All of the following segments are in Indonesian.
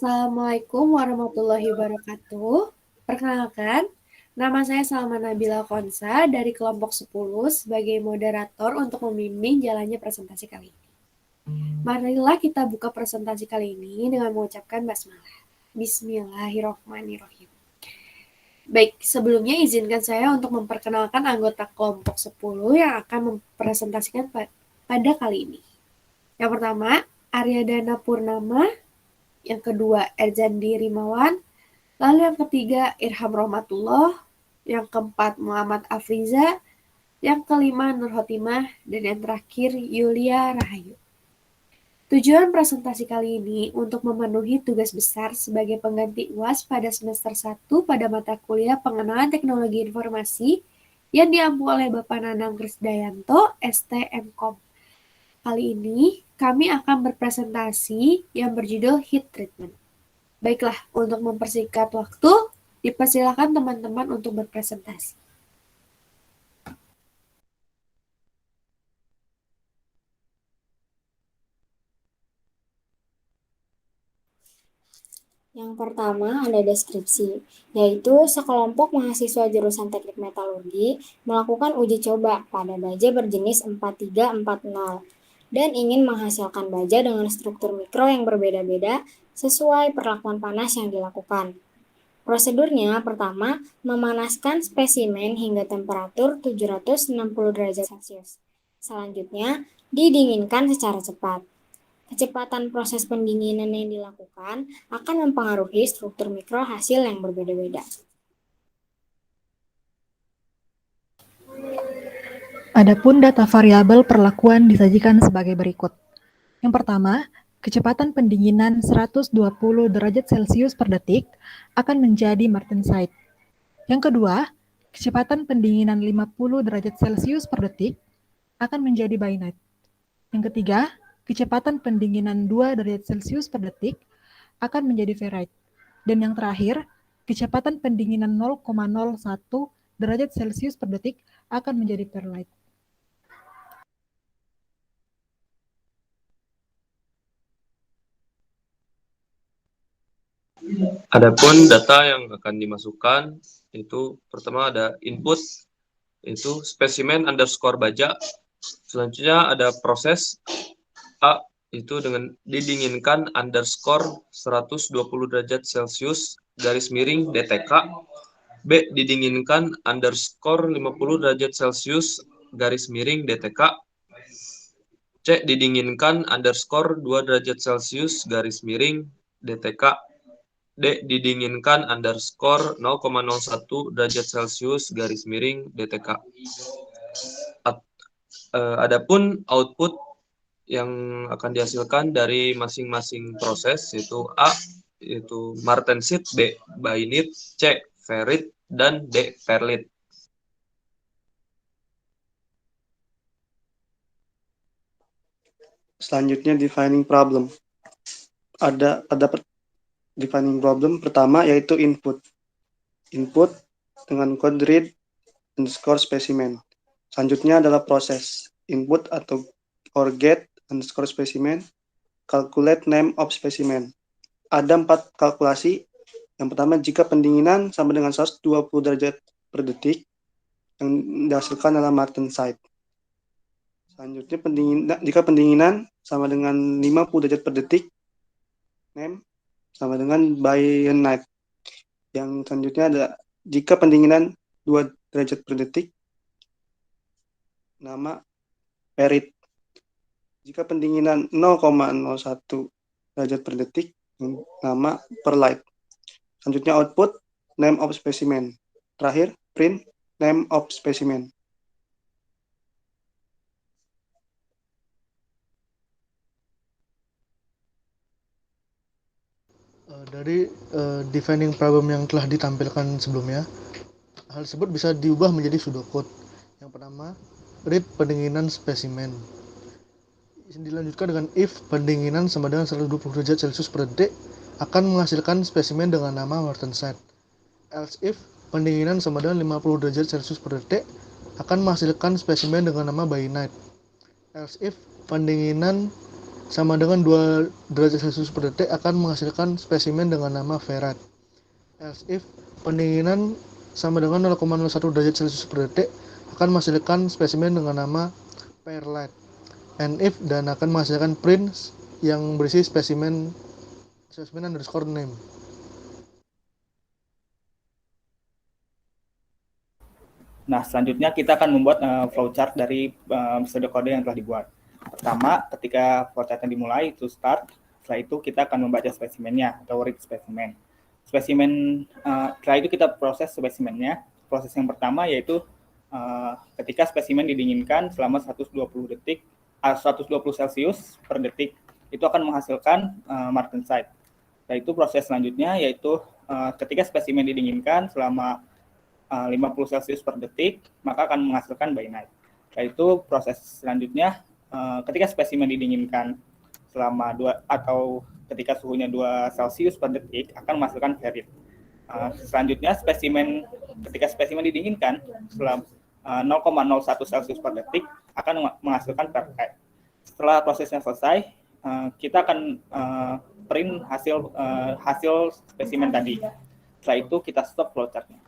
Assalamualaikum warahmatullahi wabarakatuh. Perkenalkan, nama saya Salma Nabila Konsa dari kelompok 10 sebagai moderator untuk membimbing jalannya presentasi kali ini. Marilah kita buka presentasi kali ini dengan mengucapkan basmalah. Bismillahirrahmanirrahim. Baik, sebelumnya izinkan saya untuk memperkenalkan anggota kelompok 10 yang akan mempresentasikan pada kali ini. Yang pertama, Aryadana Purnama. Yang kedua, Erzandi Rimawan. Lalu yang ketiga, Irham Rahmatullah. Yang keempat, Muhammad Afriza. Yang kelima, Nur Hotimah. Dan yang terakhir, Yulia Rahayu. Tujuan presentasi kali ini untuk memenuhi tugas besar sebagai pengganti UAS pada semester 1 pada mata kuliah Pengenalan Teknologi Informasi yang diampu oleh Bapak Nanang Krisdayanto, STMKOM. Kali ini kami akan berpresentasi yang berjudul Heat Treatment. Baiklah, untuk mempersingkat waktu, dipersilakan teman-teman untuk berpresentasi. Yang pertama ada deskripsi, yaitu sekelompok mahasiswa jurusan teknik metalurgi melakukan uji coba pada baja berjenis 4340 dan ingin menghasilkan baja dengan struktur mikro yang berbeda-beda sesuai perlakuan panas yang dilakukan. Prosedurnya pertama, memanaskan spesimen hingga temperatur 760 derajat Celcius. Selanjutnya, didinginkan secara cepat. Kecepatan proses pendinginan yang dilakukan akan mempengaruhi struktur mikro hasil yang berbeda-beda. Adapun data variabel perlakuan disajikan sebagai berikut. Yang pertama, kecepatan pendinginan 120 derajat Celcius per detik akan menjadi Martensite. Yang kedua, kecepatan pendinginan 50 derajat Celcius per detik akan menjadi Bainite. Yang ketiga, kecepatan pendinginan 2 derajat Celcius per detik akan menjadi Ferrite. Dan yang terakhir, kecepatan pendinginan 0,01 derajat Celcius per detik akan menjadi Perlite. Adapun data yang akan dimasukkan itu pertama ada input itu spesimen underscore baja. Selanjutnya ada proses A itu dengan didinginkan underscore 120 derajat Celcius garis miring DTK. B didinginkan underscore 50 derajat Celcius garis miring DTK. C didinginkan underscore 2 derajat Celcius garis miring DTK. D didinginkan underscore 0,01 derajat Celcius garis miring DTK. Adapun output yang akan dihasilkan dari masing-masing proses yaitu A yaitu Martensite, B Bainite, C Ferrite, dan D Perlite. Selanjutnya defining problem. Ada defining problem pertama yaitu input. Input dengan code read underscore specimen. Selanjutnya adalah proses. Input atau or get underscore specimen. Calculate name of specimen. Ada 4 kalkulasi. Yang pertama, jika pendinginan sama dengan 120 derajat per detik, yang dihasilkan adalah Martensite. Selanjutnya, jika pendinginan sama dengan 50 derajat per detik, name sama dengan Bainite. Yang selanjutnya ada jika pendinginan 2 derajat per detik, nama Ferrite. Jika pendinginan 0,01 derajat per detik, nama Perlite. Selanjutnya output name of specimen. Terakhir print name of specimen. Dari defining problem yang telah ditampilkan sebelumnya, hal tersebut bisa diubah menjadi pseudocode. Yang pertama, read pendinginan spesimen. Dilanjutkan dengan if pendinginan sama dengan 120 derajat Celcius per detik akan menghasilkan spesimen dengan nama Martensite. Else if pendinginan sama dengan 50 derajat Celcius per detik akan menghasilkan spesimen dengan nama Bainite. Else if pendinginan sama dengan 2 derajat Celcius per detik akan menghasilkan spesimen dengan nama ferret. Else if pendinginan sama dengan 0,01 derajat Celcius per detik akan menghasilkan spesimen dengan nama perlite. And if dan akan menghasilkan print yang berisi spesimen underscore name. Nah, selanjutnya kita akan membuat flowchart dari pseudocode yang telah dibuat. Pertama, ketika flowchartnya dimulai, to start, setelah itu kita akan membaca spesimennya atau read spesimen. Setelah itu kita proses spesimennya. Proses yang pertama yaitu ketika spesimen didinginkan selama 120 Celcius per detik, itu akan menghasilkan martensite. Setelah itu proses selanjutnya yaitu ketika spesimen didinginkan selama 50 Celcius per detik, maka akan menghasilkan bainite. Setelah itu proses selanjutnya ketika spesimen didinginkan selama ketika suhunya 2 Celcius per detik akan menghasilkan ferrit. Selanjutnya ketika spesimen didinginkan selama 0,01 Celcius per detik akan menghasilkan perlite. Setelah prosesnya selesai, kita akan print hasil spesimen tadi. Setelah itu kita stop flowchartnya.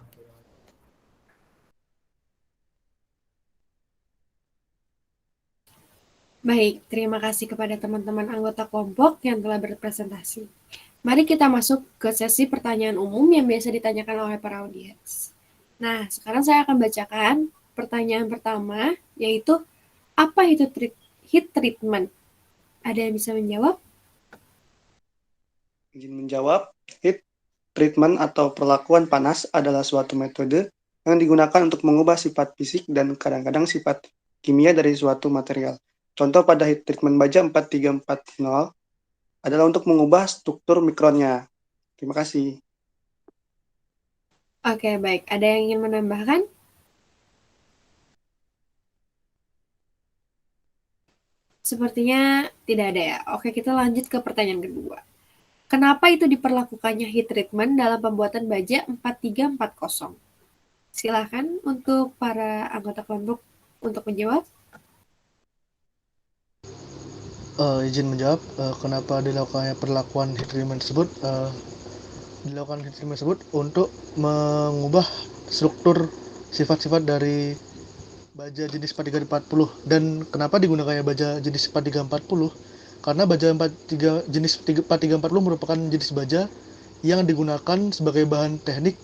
Baik, terima kasih kepada teman-teman anggota kelompok yang telah berpresentasi. Mari kita masuk ke sesi pertanyaan umum yang biasa ditanyakan oleh para audiens. Nah, sekarang saya akan bacakan pertanyaan pertama, yaitu apa itu heat treatment? Ada yang bisa menjawab? Izin menjawab, heat treatment atau perlakuan panas adalah suatu metode yang digunakan untuk mengubah sifat fisik dan kadang-kadang sifat kimia dari suatu material. Contoh pada heat treatment baja 4340 adalah untuk mengubah struktur mikronnya. Terima kasih. Oke, baik. Ada yang ingin menambahkan? Sepertinya tidak ada ya. Oke, kita lanjut ke pertanyaan kedua. Kenapa itu diperlakukannya heat treatment dalam pembuatan baja 4340? Silakan untuk para anggota kelompok untuk menjawab. Izin menjawab, kenapa dilakukannya perlakuan heat treatment tersebut? Dilakukan heat treatment tersebut untuk mengubah struktur sifat-sifat dari baja jenis 4340. Dan kenapa digunakannya baja jenis 4340? Karena baja jenis 4340 merupakan jenis baja yang digunakan sebagai bahan teknik,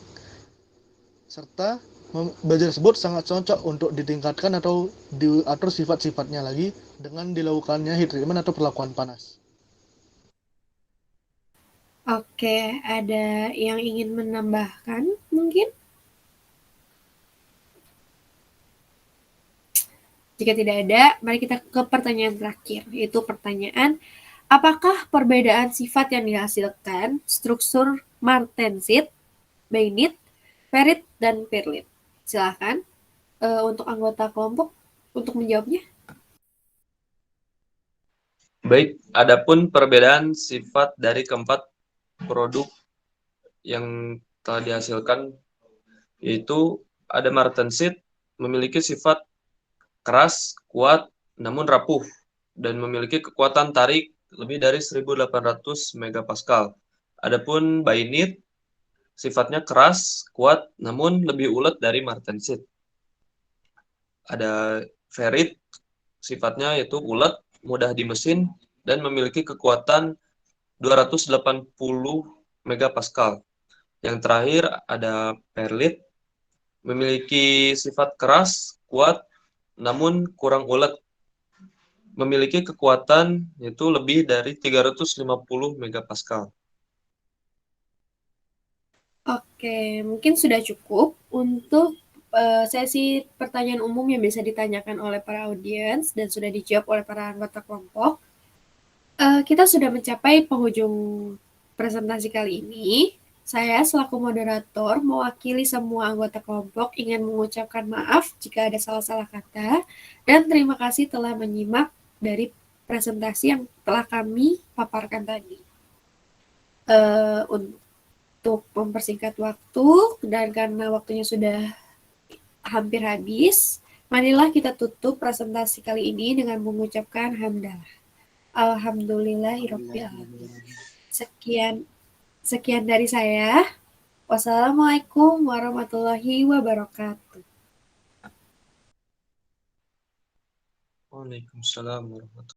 serta baja tersebut sangat cocok untuk ditingkatkan atau diatur sifat-sifatnya lagi dengan dilakukannya heat treatment atau perlakuan panas. Oke, ada yang ingin menambahkan mungkin? Jika tidak ada, mari kita ke pertanyaan terakhir, yaitu pertanyaan, apakah perbedaan sifat yang dihasilkan struktur martensite, bainite, ferrit, dan perlite? Silakan untuk anggota kelompok untuk menjawabnya. Baik, adapun perbedaan sifat dari keempat produk yang telah dihasilkan, yaitu ada martensite memiliki sifat keras, kuat, namun rapuh, dan memiliki kekuatan tarik lebih dari 1800 megapascal. Adapun bainite sifatnya keras, kuat, namun lebih ulet dari martensite. Ada ferrit, sifatnya yaitu ulet, mudah di mesin, dan memiliki kekuatan 280 megapascal. Yang terakhir ada perlite, memiliki sifat keras, kuat, namun kurang ulet, memiliki kekuatan yaitu lebih dari 350 megapascal. Oke, mungkin sudah cukup untuk sesi pertanyaan umum yang bisa ditanyakan oleh para audiens dan sudah dijawab oleh para anggota kelompok. Kita sudah mencapai penghujung presentasi kali ini. Saya selaku moderator mewakili semua anggota kelompok ingin mengucapkan maaf jika ada salah-salah kata dan terima kasih telah menyimak dari presentasi yang telah kami paparkan tadi. Untuk mempersingkat waktu dan karena waktunya sudah hampir habis, marilah kita tutup presentasi kali ini dengan mengucapkan hamdalah. Alhamdulillahirabbil alamin. Sekian dari saya. Wassalamualaikum warahmatullahi wabarakatuh. Waalaikumsalam warahmatullahi